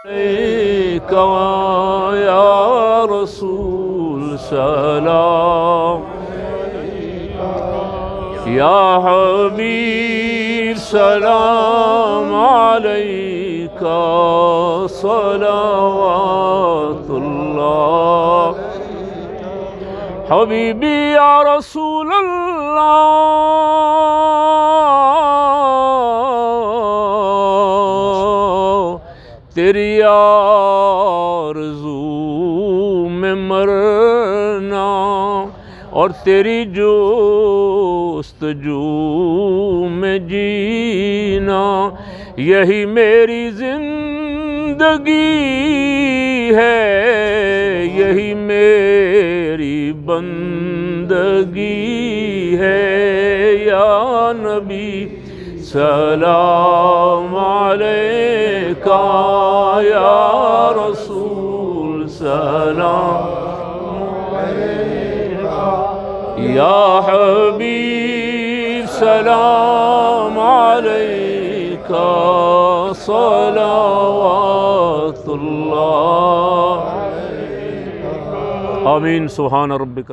عليك يا رسول سلام يا حبيب سلام عليك صلوات الله حبيبي يا رسول الله تیری آرزو میں مرنا اور تیری جستجو میں جینا یہی میری زندگی ہے یہی میری بندگی ہے یا نبی سلام علیکہ یا رسول سلام یا حبیب سلام علیکہ صلوات اللہ آمین سبحان ربک